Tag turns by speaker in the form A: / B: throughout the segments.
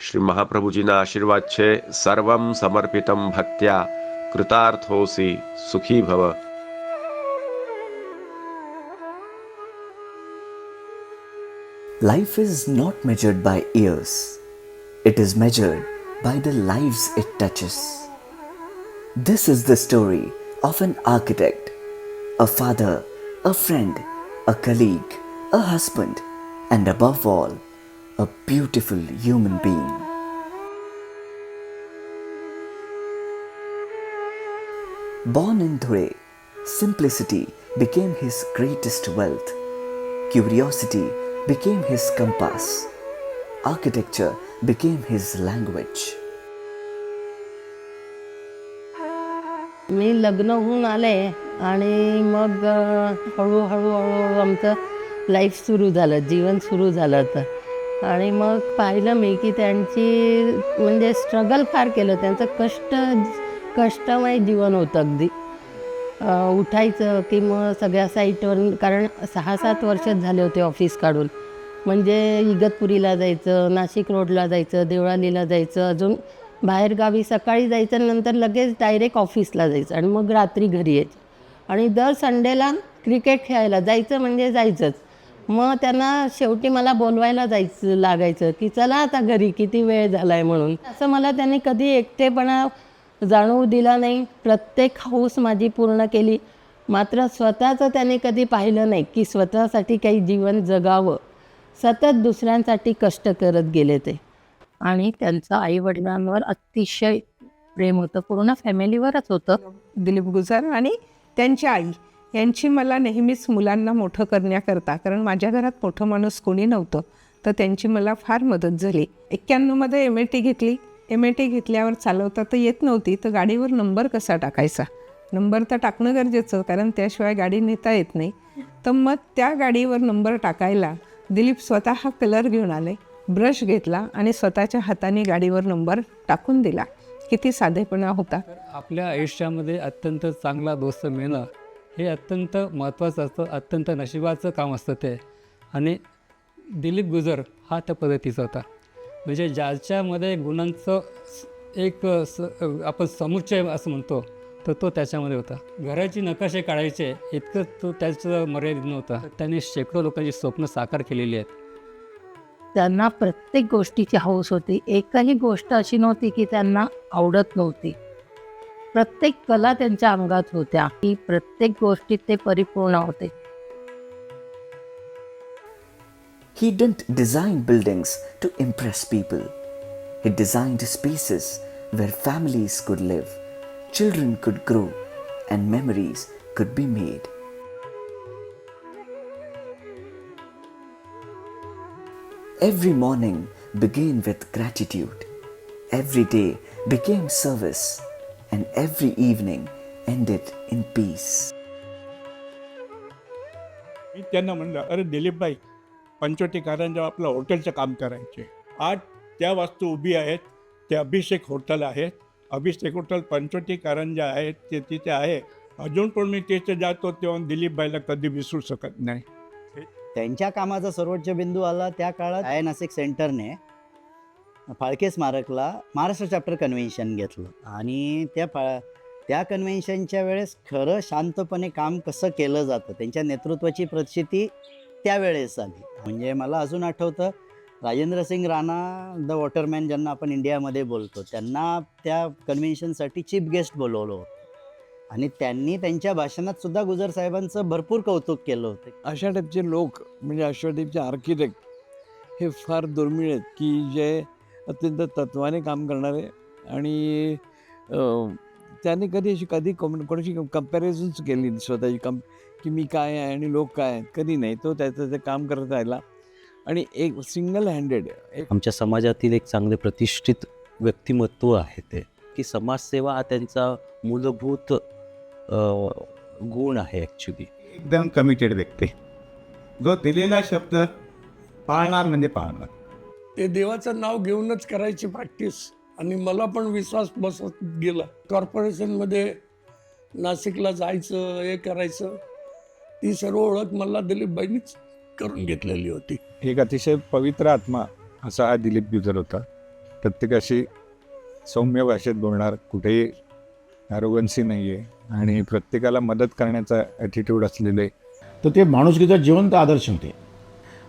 A: શ્રી મહાપ્રભુજીના આશીર્વાદ છે, સર્વમ સમર્પિતમ ભક્ત્યા કૃતાર્થોસી સુખી ભવ.
B: Life is not measured by years. It is measured by the lives it touches. This is the story of an architect, a father, a friend, a colleague, a husband, and above all, a beautiful human being. Born in Dhule, simplicity became his greatest wealth. Curiosity became his compass. Architecture became his language.
C: मी लग्न होऊन आले आणि मग हळूहळू आमचं life सुरू झालं, जीवन सुरू झालं होतं. आणि मग पाहिलं मी की त्यांची म्हणजे स्ट्रगल फार केलं. त्यांचं कष्टमय जीवन होतं अगदी. उठायचं की मग सगळ्या साईटवर, कारण 6-7 वर्षच झाले होते ऑफिस काढून. म्हणजे इगतपुरीला जायचं, नाशिक रोडला जायचं, देवळालीला जायचं, अजून बाहेरगावी सकाळी जायचं, नंतर लगेच डायरेक्ट ऑफिसला जायचं आणि मग रात्री घरी यायचं. आणि दर संडेला क्रिकेट खेळायला जायचं म्हणजे जायचंच. मग त्यांना शेवटी मला बोलवायला जायचं लागायचं की चला आता घरी, किती वेळ झाला आहे म्हणून. असं मला त्यांनी कधी एकटेपणा जाणवू दिला नाही. प्रत्येक हौस माझी पूर्ण केली. मात्र स्वतःचं त्यांनी कधी पाहिलं नाही की स्वतःसाठी काही जीवन जगावं. सतत दुसऱ्यांसाठी कष्ट करत गेले ते. आणि त्यांचं आईवडिलांवर अतिशय प्रेम होतं, पूर्ण फॅमिलीवरच होतं.
D: दिलीप गुजर आणि त्यांची आई यांची मला नेहमीच मुलांना मोठं करण्याकरता, कारण माझ्या घरात मोठं माणूस कोणी नव्हतं, तर त्यांची मला फार मदत झाली. 91मध्ये MAT घेतली. MAT घेतल्यावर चालवता तर येत नव्हती, तर गाडीवर नंबर कसा टाकायचा, नंबर तर टाकणं गरजेचं, कारण त्याशिवाय गाडी नेता येत नाही. तर मग त्या गाडीवर नंबर टाकायला दिलीप स्वतः कलर घेऊन आले, ब्रश घेतला आणि स्वतःच्या हाताने गाडीवर नंबर टाकून दिला. किती साधेपणा होता.
E: आपल्या आयुष्यामध्ये अत्यंत चांगला दोस्त मिळणं हे अत्यंत महत्त्वाचं असतं, अत्यंत नशिबाचं काम असतं ते. आणि दिलीप गुजर हा त्या पद्धतीचा होता. म्हणजे ज्याच्यामध्ये गुणांचं एक आपण समुच्चय असं म्हणतो, तर तो त्याच्यामध्ये होता. घराची नकाशे काढायचे इतकं तो त्याचं मर्यादित नव्हता. त्याने शेकडो लोकांची स्वप्न साकार केलेली आहेत.
C: त्यांना प्रत्येक गोष्टीची हौस होती. एकही गोष्ट अशी नव्हती की त्यांना आवडत नव्हती. प्रत्येक कला त्यांच्या अंगात होत्या की प्रत्येक गोष्टीत ते परिपूर्ण होते.
B: He didn't design buildings to impress people. He designed spaces where families could live, children could grow, and memories could be made. Every morning began with gratitude. Every day became service, and every evening ended in peace.
F: मी त्यांना म्हणलं, अरे दिलीपभाई, पंचवटी कारंजा आपलं हॉटेलचं काम करायचे. आज त्या वास्तू उभी आहेत, ते अभिषेक हॉटेल आहेत. अभिषेक हॉटेल पंचवटी कारंजा आहेत, ते तिथे आहे. अजून पण मी तिथे जातो तेव्हा दिलीपभाईला कधी विसरू शकत नाही.
G: त्यांच्या कामाचा सर्वोच्च बिंदू आला त्या काळात. नाशिक सेंटरने फाळके स्मारकला महाराष्ट्र चॅप्टर कन्व्हेन्शन घेतलं आणि त्या कन्व्हेन्शनच्या वेळेस खरं शांतपणे काम कसं केलं जातं, त्यांच्या नेतृत्वाची प्रचिती त्यावेळेस आली. म्हणजे मला अजून आठवतं, राजेंद्र सिंग राणा द वॉटरमॅन ज्यांना आपण इंडियामध्ये बोलतो, त्यांना त्या कन्व्हेन्शनसाठी चीफ गेस्ट बोलवलं होतं आणि त्यांनी त्यांच्या भाषणात सुद्धा गुजर साहेबांचं भरपूर कौतुक केलं होतं.
H: अशा टाईपचे लोक म्हणजे अशा टाईपचे आर्किटेक्ट हे फार दुर्मिळ आहेत की जे अत्यंत तत्त्वाने काम करणारे आणि त्यांनी कधी कोणाशी कंपॅरिझन्स केली स्वतःची की मी काय आहे आणि लोक काय आहेत, कधी नाही. तो त्याचं ते काम करत राहिला आणि एक सिंगल हँडेड
I: आमच्या समाजातील एक चांगले प्रतिष्ठित व्यक्तिमत्व आहे ते, की समाजसेवा हा त्यांचा मूलभूत गुण आहे. ॲक्च्युली
J: एकदम कमिटेड व्यक्ती, जो दिलेला शब्द पाळणार म्हणजे पाळणार.
K: ते देवाचं नाव घेऊनच करायची प्रॅक्टिस आणि मला पण विश्वास बसत गेला. कॉर्पोरेशनमध्ये नाशिकला जायचं, हे करायचं, ती सर्व ओळख मला दिलीपबाईंनीच करून घेतलेली होती.
J: एक अतिशय पवित्र आत्मा असा हा दिलीप गुजर होता. प्रत्येकाशी सौम्य भाषेत बोलणार, कुठेही ॲरोगन्सी नाही आहे आणि प्रत्येकाला मदत करण्याचा ॲटिट्यूड असलेले.
L: तर ते माणुसकीचा जिवंत आदर्श होते.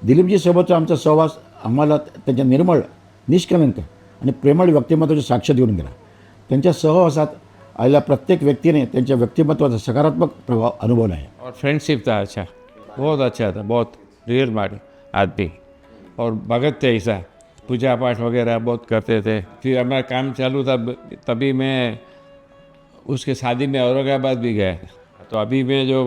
L: दिलीपजी सोबतचा आमचा सहवास आम्हाला त्यांच्या निर्मळ, निष्कलंक आणि प्रेमळ व्यक्तिमत्वाची साक्ष देऊन गेला. त्यांच्या सहवासात आलेल्या प्रत्येक व्यक्तीने त्यांच्या व्यक्तिमत्वाचा सकारात्मक प्रभाव अनुभवला आहे.
M: और फ्रेंडशिप था अच्छा, बहुत अच्छा था, बहुत रियल मार्ड आदमी और भगत थे ऐसा, पूजा पाठ वगैरह बहुत करते थे. फिर हमारा काम चालू था तभी मैं उसके शादी में औरंगाबाद भी गया. तो अभी मैं जो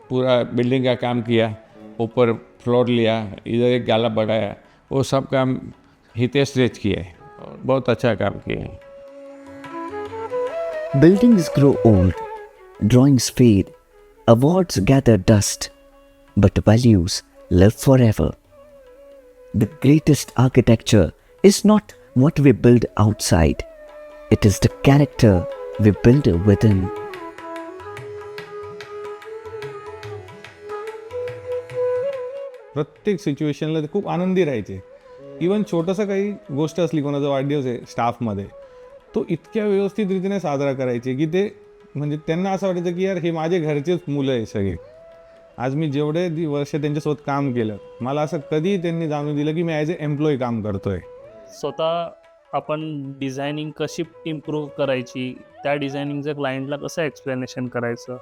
M: पूरा बिल्डिंग का काम किया, ऊपर फ्लोर लिया, इधर एक गाला बढ़ाया, वो सब काम हितेश रेज किया है और बहुत अच्छा काम किया है.
B: Buildings grow old, drawings fade, awards gather dust, but values live forever. The greatest architecture is not what we build outside, it is the character we build within.
J: प्रत्येक सिच्युएशनला ते खूप आनंदी राहायचे. इवन छोटंसं काही गोष्ट असली, कोणाचा वाढदिवस आहे स्टाफमध्ये, तो इतक्या व्यवस्थित रीतीने साजरा करायचे की ते म्हणजे त्यांना असं वाटायचं की यार हे माझे घरचेच मुलं आहे सगळे. आज मी जेवढे वर्ष त्यांच्यासोबत काम केलं, मला असं कधी त्यांनी जाणून दिलं की मी ॲज अ एम्प्लॉई काम करतोय.
N: स्वतः आपण डिझायनिंग कशी इम्प्रूव्ह करायची, त्या डिझायनिंगचं क्लायंटला कसं एक्सप्लेनेशन करायचं,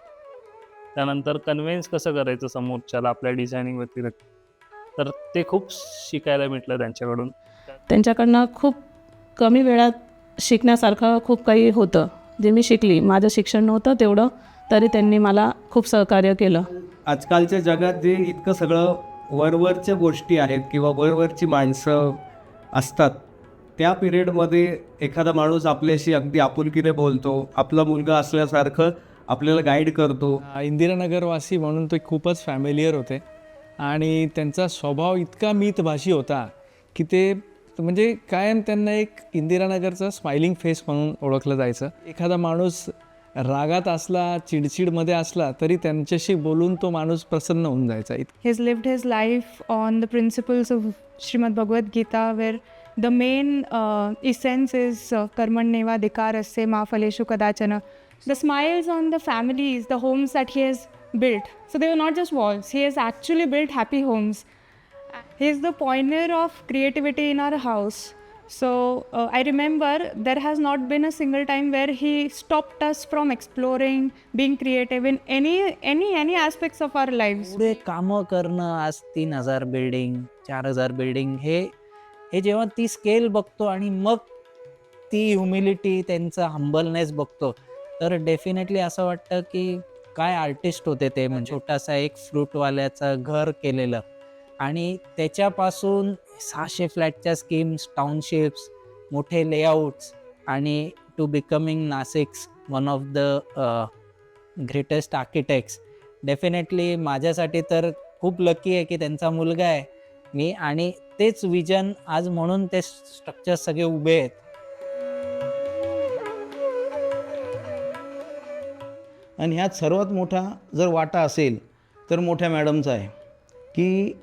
N: त्यानंतर कन्व्हिन्स कसं करायचं समोरच्याला आपल्या डिझायनिंग व्यतिरिक्त, तर ते खूप शिकायला भेटलं त्यांच्याकडून.
O: त्यांच्याकडनं खूप कमी वेळात शिकण्यासारखं खूप काही होतं जे मी शिकली. माझं शिक्षण नव्हतं तेवढं, तरी त्यांनी मला खूप सहकार्य केलं.
P: आजकालच्या जगात जे इतकं सगळं वरवरच्या गोष्टी आहेत किंवा वरवरची माणसं असतात, त्या पिरियडमध्ये एखादा माणूस आपल्याशी अगदी आपुलकीने बोलतो, आपला मुलगा असल्यासारखं आपल्याला गाईड करतो.
E: इंदिरानगरवासी म्हणून ते खूपच फॅमिलियर होते आणि त्यांचा स्वभाव इतका मितभाषी होता की ते म्हणजे कायम त्यांना एक इंदिरानगरचा स्माइलिंग फेस म्हणून ओळखलं जायचं. एखादा माणूस रागात असला, चिडचिडमध्ये असला, तरी त्यांच्याशी बोलून तो माणूस प्रसन्न होऊन जायचा.
Q: He's lived his life on the principles of Srimad Bhagavad Gita, where the main essence is karmanyevadhikarasya ma phaleshu kadachana. The smiles on the families, the homes that he has built. So they were not just walls. He has actually built happy homes. He is the pioneer of creativity in our house. So I remember there has not been a single time where he stopped us from exploring, being creative in any aspects of our lives.
R: पुढे कामं करणं, आज 3,000 building, 4,000 building, हे जेव्हा ती scale बघतो आणि मग ती ह्युमिलिटी, त्यांचा हंबलनेस बघतो, तर डेफिनेटली असं वाटतं की काय आर्टिस्ट होते ते. म्हणजे छोटासा एक फ्रूटवाल्याचं घर केलेलं आणि त्याच्यापासून 600 फ्लॅटच्या स्कीम्स, टाउनशिप्स, मोठे लेआउट्स आणि to becoming Nashik's one of the greatest architects. Definitely माझ्यासाठी तर खूप लकी आहे की त्यांचा मुलगा आहे मी, आणि तेच विजन आज म्हणून ते स्ट्रक्चर सगळे उभे आहेत.
S: आणि ह्यात सर्वात मोठा जर वाटा असेल तर मोठ्या मॅडमचा आहे की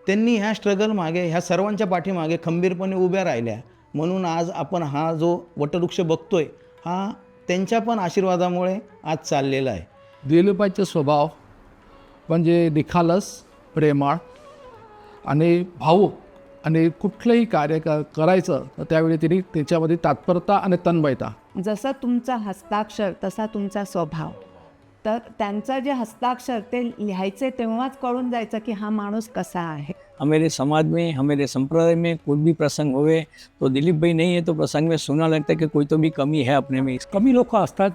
S: त्यांनी ह्या स्ट्रगल मागे, ह्या सर्वांच्या पाठीमागे खंबीरपणे उभ्या राहिल्या, म्हणून आज आपण हा जो वटवृक्ष बघतोय हा त्यांच्या पण आशीर्वादामुळे आज चाललेला आहे.
T: दिलीपबाईचा स्वभाव म्हणजे निखालस, प्रेमळ आणि भावूक, आणि कुठलंही कार्य करायचं तर त्यावेळी त्यांनी त्याच्यामध्ये तात्परता आणि तन्मयता.
U: जसं तुमचा हस्ताक्षर तसा तुमचा स्वभाव. तर त्यांचं जे हस्ताक्षर ते लिहायचे तेव्हाच कळून जायचं की हा माणूस कसा आहे.
H: हमारे समाज में, हमारे संप्रदाय में कोई भी प्रसंग होवे तो दिलीप भाई नहीं है तो प्रसंग में सुना लगता है कि कोई तो भी कमी है अपने में.
V: कमी लोक असतात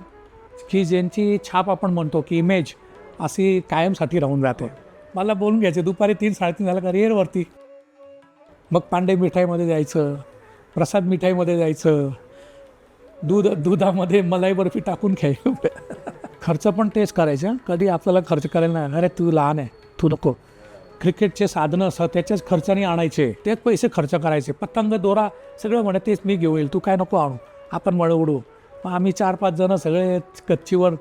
V: की ज्यांची छाप आपण म्हणतो की इमेज अशी कायमसाठी राहून जाते. मला बोलून घ्यायचे दुपारी 3-3:30 झालं करिअरवरती, मग पांडे मिठाईमध्ये जायचं, प्रसाद मिठाईमध्ये जायचं, दुधामध्ये मलाई बर्फी टाकून खायचं. खर्च पण तेच करायचं. कधी आपल्याला खर्च करायला नाही, अरे तू लहान आहे, तू नको. क्रिकेटचे साधनं असतात त्याच्याच खर्चाने आणायचे, तेच पैसे खर्च करायचे. पतंग, दोरा सगळं म्हणत तेच मी घेऊ येईल, तू काय नको आणू, आपण मळ उडू. मग आम्ही 4-5 जणं सगळे कच्चीवर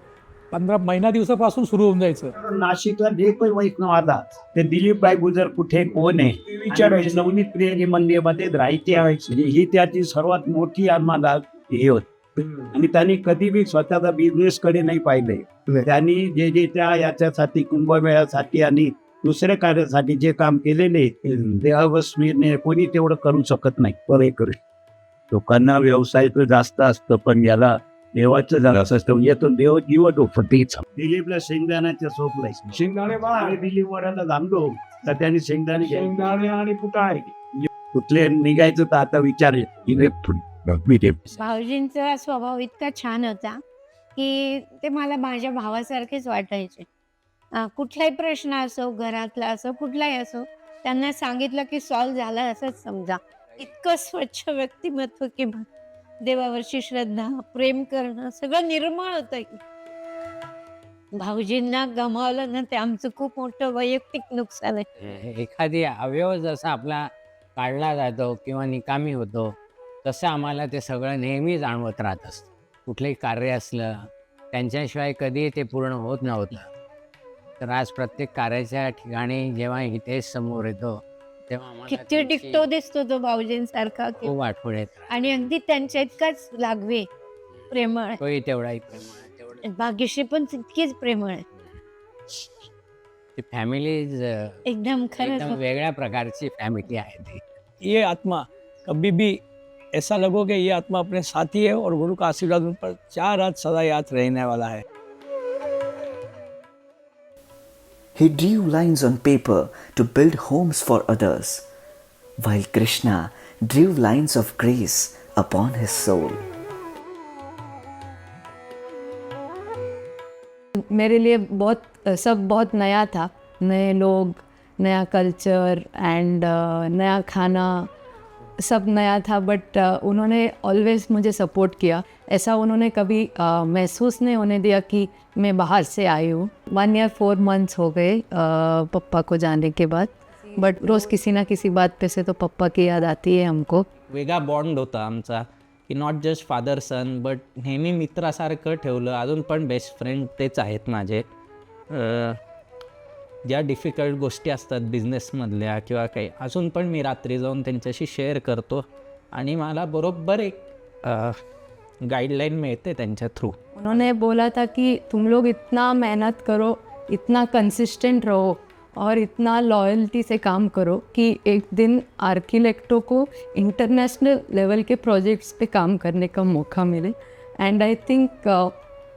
V: महिना दिवसापासून सुरू होऊन जायचं.
A: नाशिकला जे पण वैष्णव आला ते दिलीपबाई गुजर कुठे कोण आहे ते विचारायचे. नवनीत प्रियजी मंदिरमध्ये राहायची ही त्याची सर्वात मोठी आम्हाला हे होत. आणि त्यांनी कधी बी स्वतःचा बिझनेस कडे नाही पाहिले. त्यांनी जे जे त्या याच्यासाठी कुंभमेळ्यासाठी आणि दुसऱ्या कार्यासाठी जे काम केलेले ते अवस्मरणीय, कोणी तेवढं करू शकत नाही. बरोबर, लोकांना व्यवसायाचं जास्त असतं पण याला देवाचं जास्त असतं. येतो देव जीव फटीच. दिलीपला शेंगदाण्याच्या सोपलाय शेंगदाणे दिलीप वराला थांबलो तर त्यांनी शेंगदाणे आणि कुठं आहे कुठले निघायचं तर आता विचार.
D: भाऊजींचा स्वभाव इतका छान होता की ते मला माझ्या भावासारखेच वाटायचे. कुठलाही प्रश्न असो, घरातला असो, कुठलाही असो, त्यांना सांगितलं की सॉल्व्ह झाला असंच समजा. इतकं स्वच्छ व्यक्तिमत्व की देवावरची श्रद्धा, प्रेम करणं सगळं निर्मळ होतं. भाऊजींना गमावलं ना ते आमचं खूप मोठं वैयक्तिक नुकसान आहे.
W: एखादी अवयव जसा आपला काढला जातो किंवा निकामी होतो तसं आम्हाला ते सगळं नेहमी जाणवत राहत असतं. कुठलंही कार्य असलं त्यांच्याशिवाय कधी ते पूर्ण होत नव्हतं. तर आज प्रत्येक कार्याच्या ठिकाणी जेव्हा हितेश समोर येतो तेव्हा आम्हाला
D: किती डिक्टो दिसतो तो भाऊजींसारखा
W: खूप आठवण येत.
D: आणि अगदी त्यांच्या इतकाच लागवे, प्रेमळ.
W: तोही तेवढाही प्रेमळ,
D: भाग्यश्री पण तितकीच प्रेमळ आहे.
W: ती फॅमिली
D: एकदम खरंच
W: एकदम वेगळ्या प्रकारची फॅमिली आहे ती.
V: ये आत्मा कभी भी ऐसा लगो कि ये आत्मा अपने साथी है और गुरु का आशीर्वाद उन पर 4 रात सदा याद रहने वाला है.
B: He drew lines on paper to build homes for others, while Krishna drew lines of grace upon his soul.
U: मेरे लिए सब बहुत नया था. नए लोग, नया कल्चर एंड नया खाना, सब नया था. बट उन्होंने ऑलवेज मुझे सपोर्ट किया. ऐसा उन्होंने कभी महसूस नहीं होने दिया कि मैं बाहर से आई हूँ. 1 year 4 months हो गए पप्पा को जाने के बाद. बट रोज़ किसी ना किसी बात पे से तो पप्पा की याद आती है हमको.
R: वेगळा बॉन्ड होता आमचा की not just father son but नेहमी मित्रासारखं ठेवलं. अजून पण बेस्ट फ्रेंड तेच आहेत माझे. ज्या डिफिकल्ट गोष्टी असतात बिझनेसमधल्या किंवा काही अजून पण मी रात्री जाऊन त्यांच्याशी शेअर करतो आणि मला बरोबर एक गाइडलाइन मिलते त्यांच्या थ्रू.
U: उन्होंने बोला था कि तुम लोग इतना मेहनत करो, इतना कंसिस्टेंट रहो और इतना लॉयल्टी से काम करो कि एक दिन आर्किटेक्टों को इंटरनेशनल लेवल के प्रोजेक्ट्स पे काम करने का मौका मिले. And I think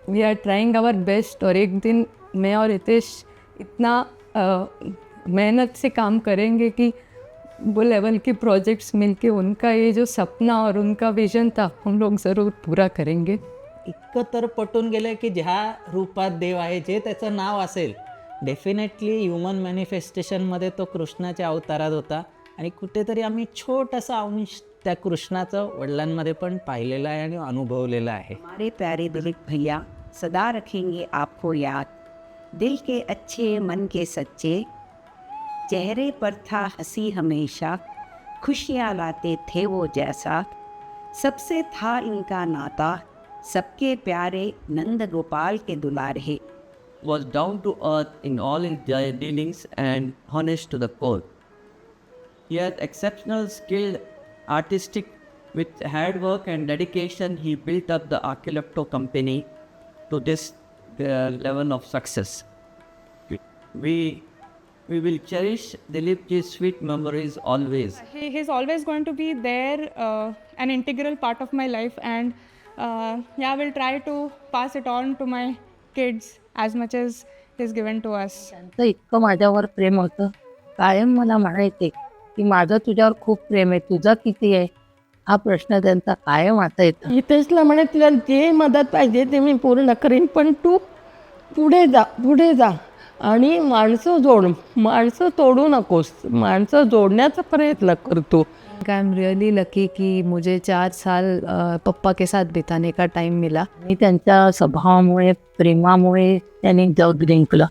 U: we are trying our best. और एक दिन मैं और हितेश इतना मेहनत से काम करेंगे कि वो लेवल के प्रोजेक्ट्स मिलके उनका ये जो सपना और उनका विजन था हम लोग ज़रूर पूरा करेंगे.
R: इतकं तर पटून गेलं की ज्या रूपात देव आहे जे त्याचं नाव असेल डेफिनेटली ह्युमन मॅनिफेस्टेशनमध्ये तो कृष्णाच्या अवतारात होता. आणि कुठेतरी आम्ही छोटासा अंश त्या कृष्णाचं वडिलांमध्ये पण पाहिलेला आहे आणि अनुभवलेला आहे.
X: हमारे प्यारे दिलीप भैया सदा रखेंगे आपको याद. दिल के अच्छे, मन के सच्चे, चेहरे पर था हंसी हमेशा, खुशियाँ लाते थे वो जैसा, सबसे था इनका नाता, सबके प्यारे नंद गोपाल के दुलारे.
Y: Was down to earth in all his dealings and honest to the core. He had exceptional skill, artistic, with hard work and dedication. He built up the Archilecto company to this level of success. We will cherish Dilipji's sweet memories always.
Q: He's always going to be there, an integral part of my life, and I will try to pass it on to my kids as much as he's given to us.
C: त्यांचं इतकं माझ्यावर प्रेम होतं. कायम मला म्हणायचे की माझं तुझ्यावर खूप प्रेम आहे, तुझं किती आहे हा प्रश्न त्यांचा कायम आता येतो. हितेशला म्हणे तुला जे मदत पाहिजे ते मी पूर्ण करीन, पण तू पुढे जा आणि माणसं तोडू नकोस, माणसं जोडण्याचा प्रयत्न करतो. आई एम रियली लकी की मुझे 4 साल पप्पा के साथ बिताने का टाइम मिला.
W: मी त्यांच्या स्वभावामुळे प्रेमामुळे त्यांनी जग जिंकलं.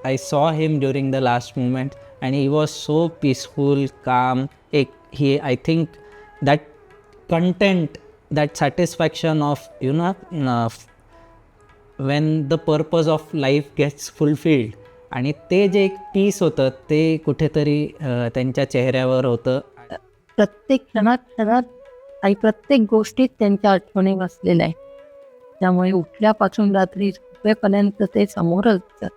W: I saw him during the last moment and he was so peaceful, calm. I think that content, that satisfaction of
R: when the purpose of life gets fulfilled. आणि ते जे एक पीस होतं ते कुठेतरी त्यांच्या चेहऱ्यावर होतं.
C: प्रत्येक क्षणात आणि प्रत्येक गोष्टीत त्यांच्या आठवणी बसलेल्या आहेत. त्यामुळे उठल्यापासून रात्री झोपेपर्यंत ते समोरच असतात.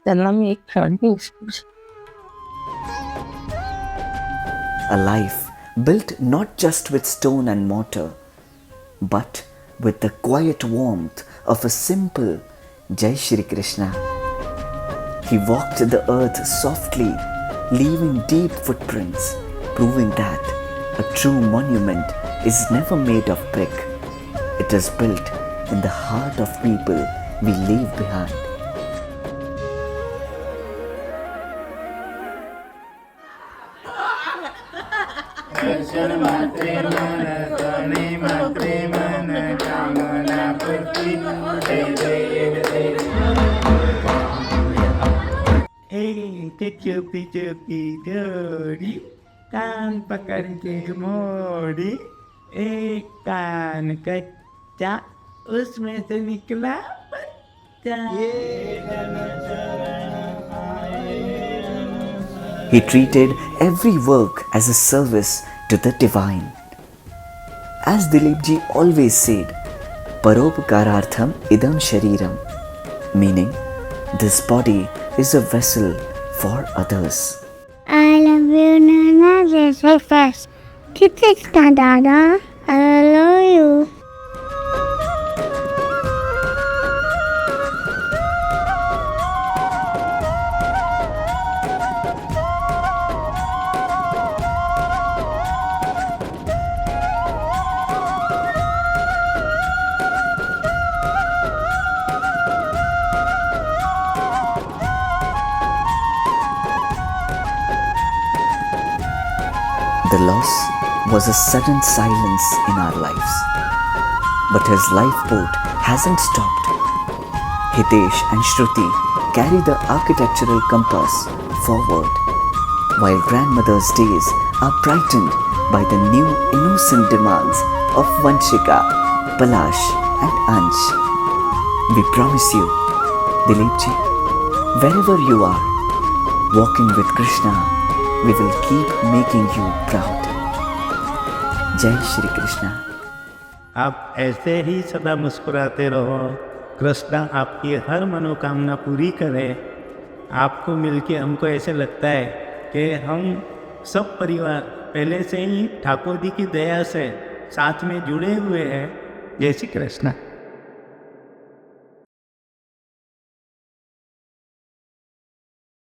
C: त्यांना मी एक क्षण विसरू शकते.
B: A life built not just with stone and mortar, but with the quiet warmth of a simple Jai Shri Krishna. He walked the earth softly, leaving deep footprints, proving that a true monument is never made of brick. It is built in the heart of people we leave behind.
A: चुपी चुपी जोड़ी कान पकड़ के मोड़ी, एक कान कच्चा उसमें से निकला बच्चा.
B: He treated every work as a service to the divine. As Dilip ji always said, Paropkarartham idam shariram, meaning this body is a vessel for others.
F: I love you, Nana. This is fast. Keep it, Dada. I love you.
B: The loss was a sudden silence in our lives. But his lifeboat hasn't stopped. Hitesh and Shruti carry the architectural compass forward, while grandmother's days are brightened by the new innocent demands of Vanshika, Palash and Ansh. We promise you, Dilip ji, wherever you are, walking with Krishna, we will keep making you proud. Jai Shri Krishna.
A: आप ऐसे ही सदा मुस्कुराते रहो. कृष्णा आपकी हर मनोकामना पूरी करे. आपको मिलके हमको ऐसे लगता है कि हम सब परिवार पहले से ही ठाकुर जी की दया से साथ में जुड़े हुए हैं. जय श्री कृष्णा.